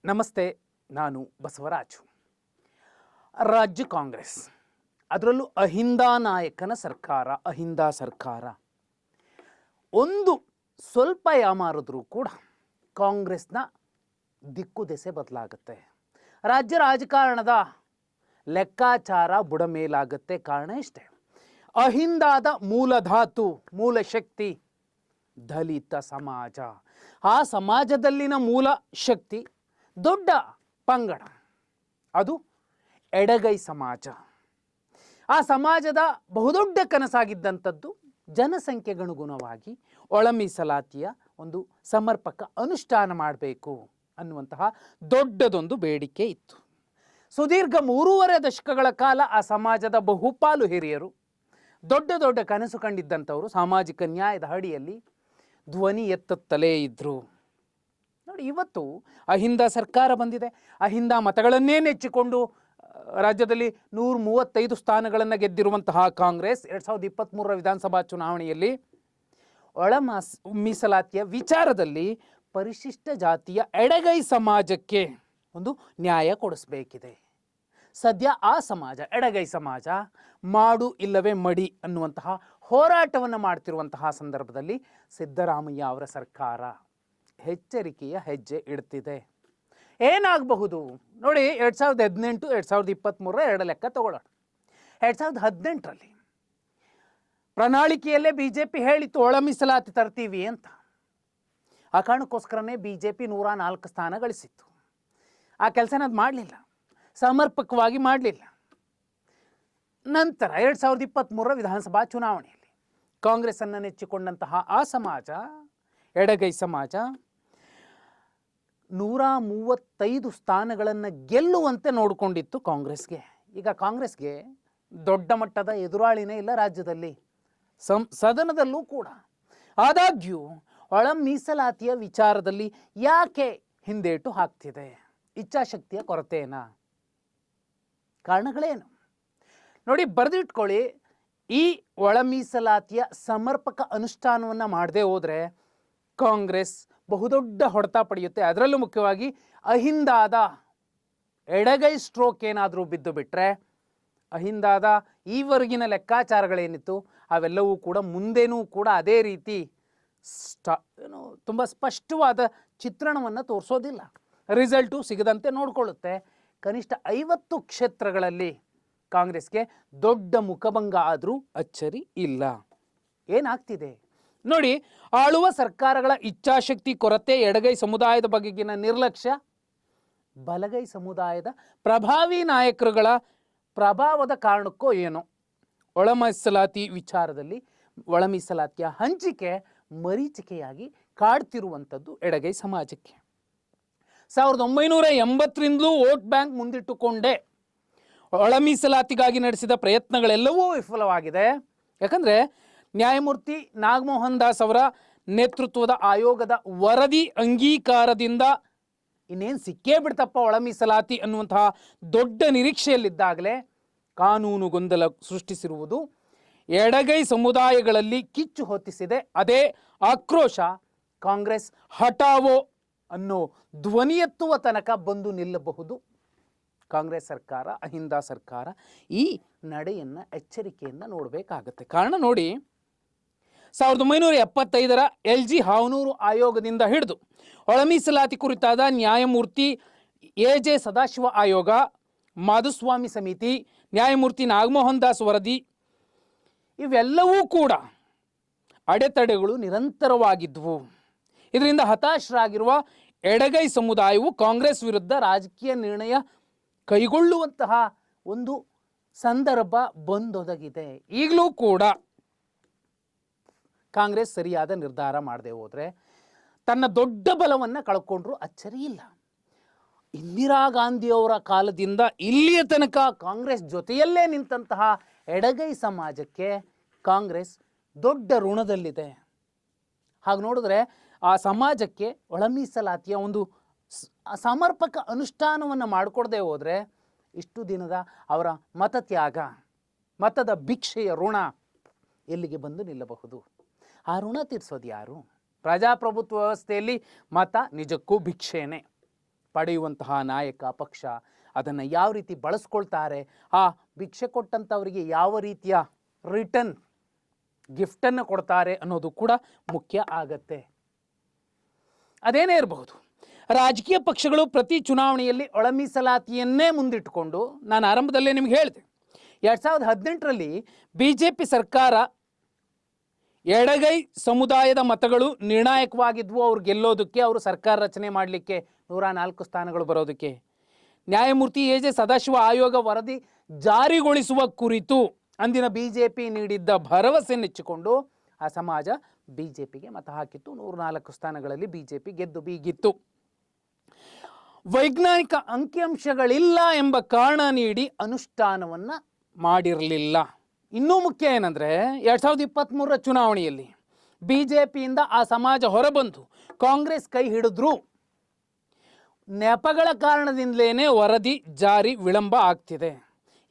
ನಮಸ್ತೆ, ನಾನು ಬಸವರಾಜು. ರಾಜ್ಯ ಕಾಂಗ್ರೆಸ್, ಅದರಲ್ಲೂ ಅಹಿಂದ ನಾಯಕನ ಸರ್ಕಾರ, ಅಹಿಂದ ಸರ್ಕಾರ ಒಂದು ಸ್ವಲ್ಪ ಯಾಮಾರಿದ್ರೂ ಕೂಡ ಕಾಂಗ್ರೆಸ್ನ ದಿಕ್ಕು ದೆಸೆ ಬದಲಾಗುತ್ತೆ. ರಾಜ್ಯ ರಾಜಕಾರಣದ ಲೆಕ್ಕಾಚಾರ ಬುಡಮೇಲಾಗುತ್ತೆ. ಕಾರಣ ಇಷ್ಟೇ, ಅಹಿಂದಾದ ಮೂಲಧಾತು, ಮೂಲ ಶಕ್ತಿ ದಲಿತ ಸಮಾಜ. ಆ ಸಮಾಜದಲ್ಲಿನ ಮೂಲ ಶಕ್ತಿ ದೊಡ್ಡ ಪಂಗಡ, ಅದು ಎಡಗೈ ಸಮಾಜ. ಆ ಸಮಾಜದ ಬಹುದೊಡ್ಡ ಕನಸಾಗಿದ್ದಂಥದ್ದು ಜನಸಂಖ್ಯೆಗನುಗುಣವಾಗಿ ಒಳ ಮೀಸಲಾತಿಯ ಒಂದು ಸಮರ್ಪಕ ಅನುಷ್ಠಾನ ಮಾಡಬೇಕು ಅನ್ನುವಂತಹ ದೊಡ್ಡದೊಂದು ಬೇಡಿಕೆ ಇತ್ತು. ಸುದೀರ್ಘ 3.5 ದಶಕಗಳ ಕಾಲ ಆ ಸಮಾಜದ ಬಹುಪಾಲು ಹಿರಿಯರು ದೊಡ್ಡ ದೊಡ್ಡ ಕನಸು ಕಂಡಿದ್ದಂಥವರು ಸಾಮಾಜಿಕ ನ್ಯಾಯದ ಅಡಿಯಲ್ಲಿ ಧ್ವನಿ ಎತ್ತುತ್ತಲೇ ಇದ್ದರು. ನೋಡಿ, ಇವತ್ತು ಅಹಿಂದ ಸರ್ಕಾರ ಬಂದಿದೆ. ಅಹಿಂದ ಮತಗಳನ್ನೇ ನೆಚ್ಚಿಕೊಂಡು ರಾಜ್ಯದಲ್ಲಿ 135 ಸ್ಥಾನಗಳನ್ನು ಗೆದ್ದಿರುವಂತಹ ಕಾಂಗ್ರೆಸ್ 2023 ವಿಧಾನಸಭಾ ಚುನಾವಣೆಯಲ್ಲಿ ಒಳ ಮೀಸಲಾತಿಯ ವಿಚಾರದಲ್ಲಿ ಪರಿಶಿಷ್ಟ ಜಾತಿಯ ಎಡಗೈ ಸಮಾಜಕ್ಕೆ ಒಂದು ನ್ಯಾಯ ಕೊಡಿಸಬೇಕಿದೆ. ಸದ್ಯ ಆ ಸಮಾಜ, ಎಡಗೈ ಸಮಾಜ, ಮಾಡು ಇಲ್ಲವೇ ಮಡಿ ಅನ್ನುವಂತಹ ಹೋರಾಟವನ್ನು ಮಾಡ್ತಿರುವಂತಹ ಸಂದರ್ಭದಲ್ಲಿ ಸಿದ್ದರಾಮಯ್ಯ ಅವರ ಸರ್ಕಾರ ಎಚ್ಚರಿಕೆಯ ಹೆಜ್ಜೆ ಇಡ್ತಿದೆ. ಏನಾಗಬಹುದು ನೋಡಿ, 2018, 2023 ಎರಡು ಲೆಕ್ಕ ತಗೊಳ್ಳೋಣ. 2018ರಲ್ಲಿ ಪ್ರಣಾಳಿಕೆಯಲ್ಲೇ BJP ಹೇಳಿತ್ತು ಒಳ ಮೀಸಲಾತಿ ತರ್ತೀವಿ ಅಂತ. ಆ ಕಾರಣಕ್ಕೋಸ್ಕರನೇ BJP 104 ಸ್ಥಾನ ಗಳಿಸಿತ್ತು. ಆ ಕೆಲಸನ ಅದು ಮಾಡಲಿಲ್ಲ, ಸಮರ್ಪಕವಾಗಿ ಮಾಡಲಿಲ್ಲ. ನಂತರ 2023 ವಿಧಾನಸಭಾ ಚುನಾವಣೆಯಲ್ಲಿ ಕಾಂಗ್ರೆಸ್ಸನ್ನು ನೆಚ್ಚಿಕೊಂಡಂತಹ ಆ ಸಮಾಜ, ಎಡಗೈ ಸಮಾಜ, 135 ಸ್ಥಾನಗಳನ್ನು ಗೆಲ್ಲುವಂತೆ ನೋಡಿಕೊಂಡಿತ್ತು ಕಾಂಗ್ರೆಸ್ಗೆ. ಈಗ ಕಾಂಗ್ರೆಸ್ಗೆ ದೊಡ್ಡ ಮಟ್ಟದ ಎದುರಾಳಿನೇ ಇಲ್ಲ ರಾಜ್ಯದಲ್ಲಿ, ಸದನದಲ್ಲೂ ಕೂಡ. ಆದಾಗ್ಯೂ ಒಳ ಮೀಸಲಾತಿಯ ವಿಚಾರದಲ್ಲಿ ಯಾಕೆ ಹಿಂದೇಟು ಹಾಕ್ತಿದೆ? ಇಚ್ಛಾಶಕ್ತಿಯ ಕೊರತೆನಾ? ಕಾರಣಗಳೇನು ನೋಡಿ, ಬರೆದಿಟ್ಕೊಳ್ಳಿ. ಈ ಒಳ ಮೀಸಲಾತಿಯ ಸಮರ್ಪಕ ಅನುಷ್ಠಾನವನ್ನು ಮಾಡದೆ ಹೋದರೆ ಕಾಂಗ್ರೆಸ್ ಬಹುದೊಡ್ಡ ಹೊಡೆತ ಪಡೆಯುತ್ತೆ. ಅದರಲ್ಲೂ ಮುಖ್ಯವಾಗಿ ಅಹಿಂದಾದ ಎಡಗೈ ಸ್ಟ್ರೋಕ್ ಏನಾದರೂ ಬಿದ್ದು ಬಿಟ್ಟರೆ, ಅಹಿಂದಾದ ಈವರೆಗಿನ ಲೆಕ್ಕಾಚಾರಗಳೇನಿತ್ತು ಅವೆಲ್ಲವೂ ಕೂಡ ಮುಂದೇನೂ ಕೂಡ ಅದೇ ರೀತಿ ತುಂಬ ಸ್ಪಷ್ಟವಾದ ಚಿತ್ರಣವನ್ನು ತೋರಿಸೋದಿಲ್ಲ. ರಿಸಲ್ಟು ಸಿಗದಂತೆ ನೋಡಿಕೊಳ್ಳುತ್ತೆ. ಕನಿಷ್ಠ 50 ಕ್ಷೇತ್ರಗಳಲ್ಲಿ ಕಾಂಗ್ರೆಸ್ಗೆ ದೊಡ್ಡ ಮುಖಭಂಗ ಆದರೂ ಅಚ್ಚರಿ ಇಲ್ಲ. ಏನಾಗ್ತಿದೆ ನೋಡಿ, ಆಳುವ ಸರ್ಕಾರಗಳ ಇಚ್ಛಾಶಕ್ತಿ ಕೊರತೆ, ಎಡಗೈ ಸಮುದಾಯದ ಬಗೆಗಿನ ನಿರ್ಲಕ್ಷ್ಯ, ಬಲಗೈ ಸಮುದಾಯದ ಪ್ರಭಾವಿ ನಾಯಕರುಗಳ ಪ್ರಭಾವದ ಕಾರಣಕ್ಕೋ ಏನೋ ಒಳ ಮೀಸಲಾತಿ ವಿಚಾರದಲ್ಲಿ ಒಳ ಮೀಸಲಾತಿಯ ಹಂಚಿಕೆ ಮರೀಚಿಕೆಯಾಗಿ ಕಾಡ್ತಿರುವಂಥದ್ದು ಎಡಗೈ ಸಮಾಜಕ್ಕೆ. 1980ರಿಂದಲೂ ವೋಟ್ ಬ್ಯಾಂಕ್ ಮುಂದಿಟ್ಟುಕೊಂಡೇ ಒಳ ಮೀಸಲಾತಿಗಾಗಿ ನಡೆಸಿದ ಪ್ರಯತ್ನಗಳೆಲ್ಲವೂ ವಿಫಲವಾಗಿದೆ. ಯಾಕಂದರೆ ನ್ಯಾಯಮೂರ್ತಿ ನಾಗಮೋಹನ್ ದಾಸ್ ಅವರ ನೇತೃತ್ವದ ಆಯೋಗದ ವರದಿ ಅಂಗೀಕಾರದಿಂದ ಇನ್ನೇನು ಸಿಕ್ಕೇ ಬಿಡ್ತಪ್ಪ ಒಳ ಮೀಸಲಾತಿ ಅನ್ನುವಂತಹ ದೊಡ್ಡ ನಿರೀಕ್ಷೆಯಲ್ಲಿದ್ದಾಗಲೇ ಕಾನೂನು ಗೊಂದಲ ಸೃಷ್ಟಿಸಿರುವುದು ಎಡಗೈ ಸಮುದಾಯಗಳಲ್ಲಿ ಕಿಚ್ಚು ಹೊತ್ತಿಸಿದೆ. ಅದೇ ಆಕ್ರೋಶ ಕಾಂಗ್ರೆಸ್ ಹಠಾವೋ ಅನ್ನೋ ಧ್ವನಿ ಎತ್ತುವ ತನಕ ಬಂದು ನಿಲ್ಲಬಹುದು. ಕಾಂಗ್ರೆಸ್ ಸರ್ಕಾರ, ಅಹಿಂದ ಸರ್ಕಾರ ಈ ನಡೆಯನ್ನು ಎಚ್ಚರಿಕೆಯಿಂದ ನೋಡಬೇಕಾಗತ್ತೆ. ಕಾರಣ ನೋಡಿ, 1975ರ LG ಹಾವನೂರು ಆಯೋಗದಿಂದ ಹಿಡಿದು ಒಳ ಮೀಸಲಾತಿ ಕುರಿತಾದ ನ್ಯಾಯಮೂರ್ತಿ AJ ಸದಾಶಿವ ಆಯೋಗ, ಮಾಧುಸ್ವಾಮಿ ಸಮಿತಿ, ನ್ಯಾಯಮೂರ್ತಿ ನಾಗಮೋಹನ್ ದಾಸ್ ವರದಿ, ಇವೆಲ್ಲವೂ ಕೂಡ ಅಡೆತಡೆಗಳು ನಿರಂತರವಾಗಿದ್ವು. ಇದರಿಂದ ಹತಾಶರಾಗಿರುವ ಎಡಗೈ ಸಮುದಾಯವು ಕಾಂಗ್ರೆಸ್ ವಿರುದ್ಧ ರಾಜಕೀಯ ನಿರ್ಣಯ ಕೈಗೊಳ್ಳುವಂತಹ ಒಂದು ಸಂದರ್ಭ ಬಂದೊದಗಿದೆ. ಈಗಲೂ ಕೂಡ ಕಾಂಗ್ರೆಸ್ ಸರಿಯಾದ ನಿರ್ಧಾರ ಮಾಡದೆ ಹೋದರೆ ತನ್ನ ದೊಡ್ಡ ಬಲವನ್ನು ಕಳ್ಕೊಂಡ್ರೂ ಅಚ್ಚರಿ ಇಲ್ಲ. ಇಂದಿರಾ ಗಾಂಧಿಯವರ ಕಾಲದಿಂದ ಇಲ್ಲಿಯ ತನಕ ಕಾಂಗ್ರೆಸ್ ಜೊತೆಯಲ್ಲೇ ನಿಂತಹ ಎಡಗೈ ಸಮಾಜಕ್ಕೆ ಕಾಂಗ್ರೆಸ್ ದೊಡ್ಡ ಋಣದಲ್ಲಿದೆ. ಹಾಗೆ ನೋಡಿದ್ರೆ ಆ ಸಮಾಜಕ್ಕೆ ಒಳ ಮೀಸಲಾತಿಯ ಒಂದು ಸಮರ್ಪಕ ಅನುಷ್ಠಾನವನ್ನು ಮಾಡಿಕೊಡದೆ ಹೋದರೆ ಇಷ್ಟು ದಿನದ ಅವರ ಮತತ್ಯಾಗ, ಮತದ ಭಿಕ್ಷೆಯ ಋಣ ಎಲ್ಲಿಗೆ ಬಂದು ನಿಲ್ಲಬಹುದು? ಆ ಋಣ ತೀರಿಸೋದು ಯಾರು? ಪ್ರಜಾಪ್ರಭುತ್ವ ವ್ಯವಸ್ಥೆಯಲ್ಲಿ ಮತ ನಿಜಕ್ಕೂ ಭಿಕ್ಷೆನೇ. ಪಡೆಯುವಂತಹ ನಾಯಕ ಪಕ್ಷ ಅದನ್ನು ಯಾವ ರೀತಿ ಬಳಸ್ಕೊಳ್ತಾರೆ, ಆ ಭಿಕ್ಷೆ ಕೊಟ್ಟಂಥವರಿಗೆ ಯಾವ ರೀತಿಯ ರಿಟರ್ನ್ ಗಿಫ್ಟನ್ನು ಕೊಡ್ತಾರೆ ಅನ್ನೋದು ಕೂಡ ಮುಖ್ಯ ಆಗತ್ತೆ. ಅದೇನೇ ಇರಬಹುದು, ರಾಜಕೀಯ ಪಕ್ಷಗಳು ಪ್ರತಿ ಚುನಾವಣೆಯಲ್ಲಿ ಒಳ ಮೀಸಲಾತಿಯನ್ನೇ ಮುಂದಿಟ್ಟುಕೊಂಡು, ನಾನು ಆರಂಭದಲ್ಲೇ ನಿಮ್ಗೆ ಹೇಳಿದೆ, 2018ರಲ್ಲಿ BJP ಸರ್ಕಾರ ಎಡಗೈ ಸಮುದಾಯದ ಮತಗಳು ನಿರ್ಣಾಯಕವಾಗಿದ್ವು ಅವ್ರು ಗೆಲ್ಲೋದಕ್ಕೆ, ಅವರು ಸರ್ಕಾರ ರಚನೆ ಮಾಡಲಿಕ್ಕೆ, 104 ಸ್ಥಾನಗಳು ಬರೋದಕ್ಕೆ. ನ್ಯಾಯಮೂರ್ತಿ AJ ಸದಾಶಿವ ಆಯೋಗ ವರದಿ ಜಾರಿಗೊಳಿಸುವ ಕುರಿತು ಅಂದಿನ BJP ನೀಡಿದ್ದ ಭರವಸೆ ನೆಚ್ಚಿಕೊಂಡು ಆ ಸಮಾಜ BJPಗೆ ಮತ ಹಾಕಿತ್ತು. 104 ಸ್ಥಾನಗಳಲ್ಲಿ BJP ಗೆದ್ದು ಬೀಗಿತ್ತು. ವೈಜ್ಞಾನಿಕ ಅಂಕಿಅಂಶಗಳಿಲ್ಲ ಎಂಬ ಕಾರಣ ನೀಡಿ ಅನುಷ್ಠಾನವನ್ನು ಮಾಡಿರಲಿಲ್ಲ. ಇನ್ನೂ ಮುಖ್ಯ ಏನಂದರೆ 2023ರ ಚುನಾವಣೆಯಲ್ಲಿ BJPಯಿಂದ ಆ ಸಮಾಜ ಹೊರಬಂದು ಕಾಂಗ್ರೆಸ್ ಕೈ ಹಿಡಿದ್ರು. ನೆಪಗಳ ಕಾರಣದಿಂದಲೇ ವರದಿ ಜಾರಿ ವಿಳಂಬ ಆಗ್ತಿದೆ.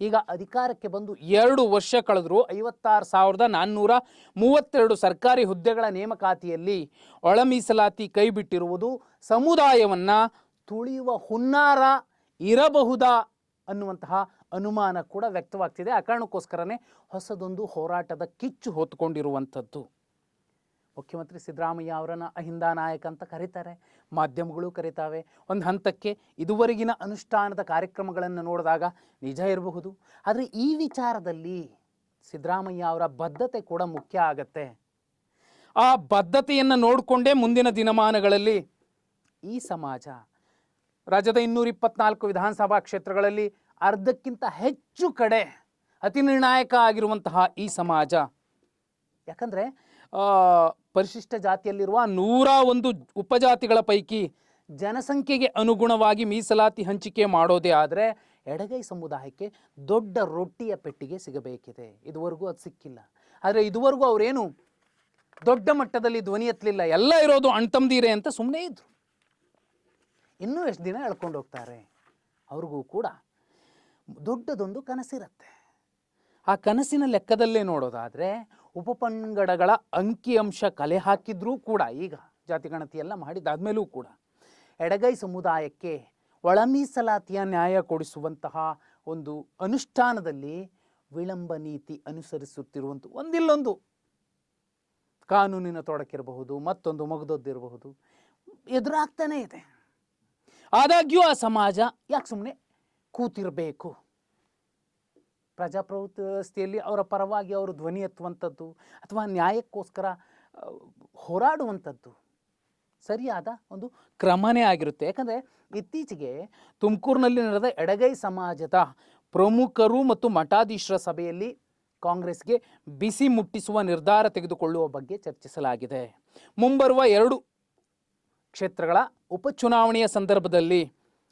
ಈಗ ಅಧಿಕಾರಕ್ಕೆ ಬಂದು 2 ವರ್ಷ ಕಳೆದರೂ 56,432 ಸರ್ಕಾರಿ ಹುದ್ದೆಗಳ ನೇಮಕಾತಿಯಲ್ಲಿ ಒಳ ಮೀಸಲಾತಿ ಕೈ ಬಿಟ್ಟಿರುವುದು ಸಮುದಾಯವನ್ನು ತುಳಿಯುವ ಹುನ್ನಾರ ಇರಬಹುದಾ ಅನ್ನುವಂತಹ ಅನುಮಾನ ಕೂಡ ವ್ಯಕ್ತವಾಗ್ತಿದೆ. ಆ ಕಾರಣಕ್ಕೋಸ್ಕರನೇ ಹೊಸದೊಂದು ಹೋರಾಟದ ಕಿಚ್ಚು ಹೊತ್ತುಕೊಂಡಿರುವಂಥದ್ದು. ಮುಖ್ಯಮಂತ್ರಿ ಸಿದ್ದರಾಮಯ್ಯ ಅವರನ್ನು ಅಹಿಂದ ನಾಯಕ ಅಂತ ಕರೀತಾರೆ, ಮಾಧ್ಯಮಗಳು ಕರೀತಾವೆ. ಒಂದು ಹಂತಕ್ಕೆ ಇದುವರೆಗಿನ ಅನುಷ್ಠಾನದ ಕಾರ್ಯಕ್ರಮಗಳನ್ನು ನೋಡಿದಾಗ ನಿಜ ಇರಬಹುದು, ಆದರೆ ಈ ವಿಚಾರದಲ್ಲಿ ಸಿದ್ದರಾಮಯ್ಯ ಅವರ ಬದ್ಧತೆ ಕೂಡ ಮುಖ್ಯ ಆಗತ್ತೆ. ಆ ಬದ್ಧತೆಯನ್ನು ನೋಡಿಕೊಂಡೇ ಮುಂದಿನ ದಿನಮಾನಗಳಲ್ಲಿ ಈ ಸಮಾಜ ರಾಜ್ಯದ 224 ವಿಧಾನಸಭಾ ಕ್ಷೇತ್ರಗಳಲ್ಲಿ ಅರ್ಧಕ್ಕಿಂತ ಹೆಚ್ಚು ಕಡೆ ಅತಿ ನಿರ್ಣಾಯಕ ಆಗಿರುವಂತಹ ಈ ಸಮಾಜ, ಯಾಕಂದರೆ ಪರಿಶಿಷ್ಟ ಜಾತಿಯಲ್ಲಿರುವ 101 ಉಪಜಾತಿಗಳ ಪೈಕಿ ಜನಸಂಖ್ಯೆಗೆ ಅನುಗುಣವಾಗಿ ಮೀಸಲಾತಿ ಹಂಚಿಕೆ ಮಾಡೋದೇ ಆದರೆ ಎಡಗೈ ಸಮುದಾಯಕ್ಕೆ ದೊಡ್ಡ ರೊಟ್ಟಿಯ ಪೆಟ್ಟಿಗೆ ಸಿಗಬೇಕಿದೆ. ಇದುವರೆಗೂ ಅದು ಸಿಕ್ಕಿಲ್ಲ. ಆದರೆ ಇದುವರೆಗೂ ಅವರೇನು ದೊಡ್ಡ ಮಟ್ಟದಲ್ಲಿ ಧ್ವನಿ ಎತ್ತಲಿಲ್ಲ. ಎಲ್ಲ ಇರೋದು ಅಣ್ತಂದಿರೆ ಅಂತ ಸುಮ್ಮನೆ ಇದ್ರು. ಇನ್ನೂ ಎಷ್ಟು ದಿನ ಎಳ್ಕೊಂಡು ಹೋಗ್ತಾರೆ? ಅವ್ರಿಗೂ ಕೂಡ ದೊಡ್ಡದೊಂದು ಕನಸಿರುತ್ತೆ. ಆ ಕನಸಿನ ಲೆಕ್ಕದಲ್ಲೇ ನೋಡೋದಾದರೆ ಉಪಪಂಗಡಗಳ ಅಂಕಿಅಂಶ ಕಲೆ ಹಾಕಿದ್ರೂ ಕೂಡ, ಈಗ ಜಾತಿಗಣತಿ ಎಲ್ಲ ಮಾಡಿದಾದ್ಮೇಲೂ ಕೂಡ ಎಡಗೈ ಸಮುದಾಯಕ್ಕೆ ಒಳ ಮೀಸಲಾತಿಯ ನ್ಯಾಯ ಕೊಡಿಸುವಂತಹ ಒಂದು ಅನುಷ್ಠಾನದಲ್ಲಿ ವಿಳಂಬ ನೀತಿ ಅನುಸರಿಸುತ್ತಿರುವಂಥ ಒಂದಿಲ್ಲೊಂದು ಕಾನೂನಿನ ತೊಡಕಿರಬಹುದು, ಮತ್ತೊಂದು ಮಗದೊದ್ದಿರಬಹುದು, ಎದುರಾಗ್ತಾನೇ ಇದೆ. ಆದಾಗ್ಯೂ ಆ ಸಮಾಜ ಯಾಕೆ ಸುಮ್ಮನೆ ಕೂತಿರಬೇಕು? ಪ್ರಜಾಪ್ರಭುತ್ವ ವ್ಯವಸ್ಥೆಯಲ್ಲಿ ಅವರ ಪರವಾಗಿ ಅವರು ಧ್ವನಿ ಎತ್ತುವಂಥದ್ದು ಅಥವಾ ನ್ಯಾಯಕ್ಕೋಸ್ಕರ ಹೋರಾಡುವಂಥದ್ದು ಸರಿಯಾದ ಒಂದು ಕ್ರಮನೇ ಆಗಿರುತ್ತೆ. ಯಾಕಂದರೆ ಇತ್ತೀಚೆಗೆ ತುಮಕೂರಿನಲ್ಲಿ ನಡೆದ ಎಡಗೈ ಸಮಾಜದ ಪ್ರಮುಖರು ಮತ್ತು ಮಠಾಧೀಶರ ಸಭೆಯಲ್ಲಿ ಕಾಂಗ್ರೆಸ್ಗೆ ಬಿಸಿ ಮುಟ್ಟಿಸುವ ನಿರ್ಧಾರ ತೆಗೆದುಕೊಳ್ಳುವ ಬಗ್ಗೆ ಚರ್ಚಿಸಲಾಗಿದೆ. ಮುಂಬರುವ 2 ಕ್ಷೇತ್ರಗಳ ಉಪಚುನಾವಣೆಯ ಸಂದರ್ಭದಲ್ಲಿ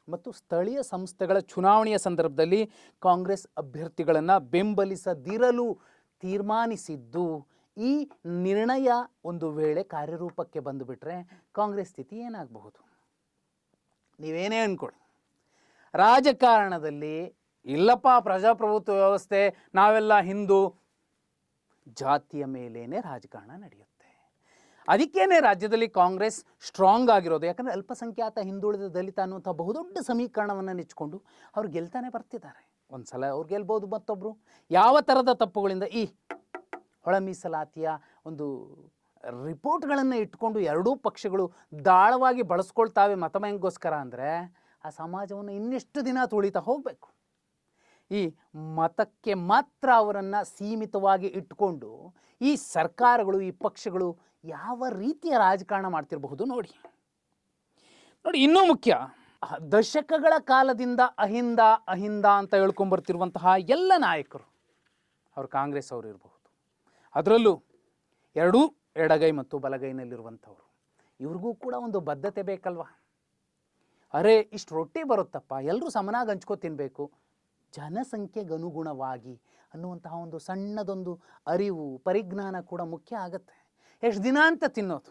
ಮತ್ತು ಸ್ಥಳೀಯ ಸಂಸ್ಥೆಗಳ ಚುನಾವಣೆಯ ಸಂದರ್ಭದಲ್ಲಿ ಕಾಂಗ್ರೆಸ್ ಅಭ್ಯರ್ಥಿಗಳನ್ನು ಬೆಂಬಲಿಸದಿರಲು ತೀರ್ಮಾನಿಸಿದ್ದು. ಈ ನಿರ್ಣಯ ಒಂದು ವೇಳೆ ಕಾರ್ಯರೂಪಕ್ಕೆ ಬಂದುಬಿಟ್ರೆ ಕಾಂಗ್ರೆಸ್ ಸ್ಥಿತಿ ಏನಾಗಬಹುದು? ನೀವೇನೇ ಅಂದ್ಕೊಳ್ಳಿ, ರಾಜಕಾರಣದಲ್ಲಿ ಇಲ್ಲಪ್ಪ ಪ್ರಜಾಪ್ರಭುತ್ವ ವ್ಯವಸ್ಥೆ, ನಾವೆಲ್ಲ ಹಿಂದೂ, ಜಾತಿಯ ಮೇಲೇನೆ ರಾಜಕಾರಣ ನಡೆಯುತ್ತೆ. ಅದಕ್ಕೇನೆ ರಾಜ್ಯದಲ್ಲಿ ಕಾಂಗ್ರೆಸ್ ಸ್ಟ್ರಾಂಗ್ ಆಗಿರೋದು. ಯಾಕಂದರೆ ಅಲ್ಪಸಂಖ್ಯಾತ, ಹಿಂದುಳಿದ, ದಲಿತ ಅನ್ನುವಂಥ ಬಹುದೊಡ್ಡ ಸಮೀಕರಣವನ್ನು ನೆಚ್ಚಿಕೊಂಡು ಅವ್ರು ಗೆಲ್ತಾನೆ ಬರ್ತಿದ್ದಾರೆ. ಒಂದು ಸಲ ಅವ್ರು ಗೆಲ್ಬೋದು, ಮತ್ತೊಬ್ಬರು ಯಾವ ಥರದ ತಪ್ಪುಗಳಿಂದ ಈ ಒಳ ಮೀಸಲಾತಿಯ ಒಂದು ರಿಪೋರ್ಟ್ಗಳನ್ನು ಇಟ್ಕೊಂಡು 2 ಪಕ್ಷಗಳು ದಾಳವಾಗಿ ಬಳಸ್ಕೊಳ್ತಾವೆ ಮತ ಬ್ಯಾಂಕ್ಗೋಸ್ಕರ ಅಂದರೆ ಆ ಸಮಾಜವನ್ನು ಇನ್ನೆಷ್ಟು ದಿನ ತುಳಿತಾ ಹೋಗಬೇಕು? ಈ ಮತಕ್ಕೆ ಮಾತ್ರ ಅವರನ್ನು ಸೀಮಿತವಾಗಿ ಇಟ್ಕೊಂಡು ಈ ಸರ್ಕಾರಗಳು, ಈ ಪಕ್ಷಗಳು ಯಾವ ರೀತಿಯ ರಾಜಕಾರಣ ಮಾಡ್ತಿರಬಹುದು ನೋಡಿ. ಇನ್ನೂ ಮುಖ್ಯ, ದಶಕಗಳ ಕಾಲದಿಂದ ಅಹಿಂದ ಅಂತ ಹೇಳ್ಕೊಂಬರ್ತಿರುವಂತಹ ಎಲ್ಲ ನಾಯಕರು, ಅವರು ಕಾಂಗ್ರೆಸ್ ಅವರು ಇರಬಹುದು, ಅದರಲ್ಲೂ 2 ಎಡಗೈ ಮತ್ತು ಬಲಗೈನಲ್ಲಿರುವಂಥವ್ರು, ಇವ್ರಿಗೂ ಕೂಡ ಒಂದು ಬದ್ಧತೆ ಬೇಕಲ್ವ? ಅರೆ ಇಷ್ಟು ರೊಟ್ಟಿ ಬರುತ್ತಪ್ಪ, ಎಲ್ಲರೂ ಸಮನಾಗಿ ಹಂಚ್ಕೊ ತಿನ್ನಬೇಕು, ಜನಸಂಖ್ಯೆಗನುಗುಣವಾಗಿ ಅನ್ನುವಂತಹ ಒಂದು ಸಣ್ಣದೊಂದು ಅರಿವು, ಪರಿಜ್ಞಾನ ಕೂಡ ಮುಖ್ಯ ಆಗುತ್ತೆ. ಎಷ್ಟು ದಿನ ಅಂತ ತಿನ್ನೋದು?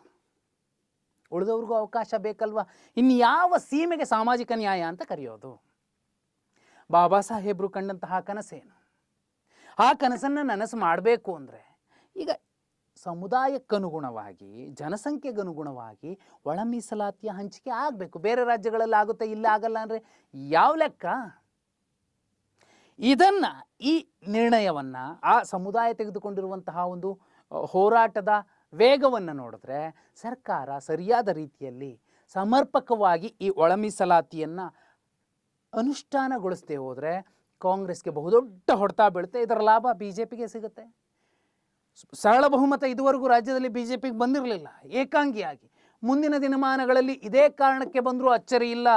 ಉಳಿದವ್ರಿಗೂ ಅವಕಾಶ ಬೇಕಲ್ವ? ಇನ್ನು ಯಾವ ಸೀಮೆಗೆ ಸಾಮಾಜಿಕ ನ್ಯಾಯ ಅಂತ ಕರೆಯೋದು? ಬಾಬಾ ಸಾಹೇಬರು ಕಂಡಂತಹ ಕನಸೇನು? ಆ ಕನಸನ್ನು ನನಸು ಮಾಡಬೇಕು ಅಂದರೆ ಈಗ ಸಮುದಾಯಕ್ಕನುಗುಣವಾಗಿ ಜನಸಂಖ್ಯೆಗನುಗುಣವಾಗಿ ಒಳ ಮೀಸಲಾತಿಯ ಹಂಚಿಕೆ ಆಗಬೇಕು. ಬೇರೆ ರಾಜ್ಯಗಳಲ್ಲಿ ಆಗುತ್ತೆ, ಇಲ್ಲ ಆಗಲ್ಲ ಅಂದರೆ ಯಾವ ಲೆಕ್ಕ? ಇದನ್ನು, ಈ ನಿರ್ಣಯವನ್ನು, ಆ ಸಮುದಾಯ ತೆಗೆದುಕೊಂಡಿರುವಂತಹ ಒಂದು ಹೋರಾಟದ ವೇಗವನ್ನು ನೋಡಿದ್ರೆ ಸರ್ಕಾರ ಸರಿಯಾದ ರೀತಿಯಲ್ಲಿ ಸಮರ್ಪಕವಾಗಿ ಈ ಒಳ ಮೀಸಲಾತಿಯನ್ನು ಅನುಷ್ಠಾನಗೊಳಿಸದೆ ಹೋದರೆ ಕಾಂಗ್ರೆಸ್ಗೆ ಬಹುದೊಡ್ಡ ಹೊಡೆತ ಬೀಳುತ್ತೆ. ಇದರ ಲಾಭ BJPಗೆ ಸಿಗುತ್ತೆ. ಸರಳ ಬಹುಮತ ಇದುವರೆಗೂ ರಾಜ್ಯದಲ್ಲಿ BJPಗೆ ಬಂದಿರಲಿಲ್ಲ, ಏಕಾಂಗಿಯಾಗಿ. ಮುಂದಿನ ದಿನಮಾನಗಳಲ್ಲಿ ಇದೇ ಕಾರಣಕ್ಕೆ ಬಂದರೂ ಅಚ್ಚರಿ ಇಲ್ಲ.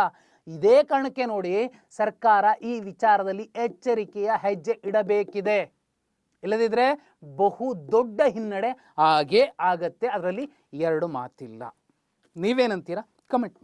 ಇದೇ ಕಾರಣಕ್ಕೆ ನೋಡಿ ಸರ್ಕಾರ ಈ ವಿಚಾರದಲ್ಲಿ ಎಚ್ಚರಿಕೆಯ ಹೆಜ್ಜೆ ಇಡಬೇಕಿದೆ. ಇಲ್ಲದಿದ್ದರೆ ಬಹು ದೊಡ್ಡ ಹಿನ್ನಡೆ ಆಗೇ ಆಗತ್ತೆ, ಅದರಲ್ಲಿ ಎರಡು ಮಾತಿಲ್ಲ. ನೀವೇನಂತೀರಾ? ಕಮೆಂಟ್ ಮಾಡಿ.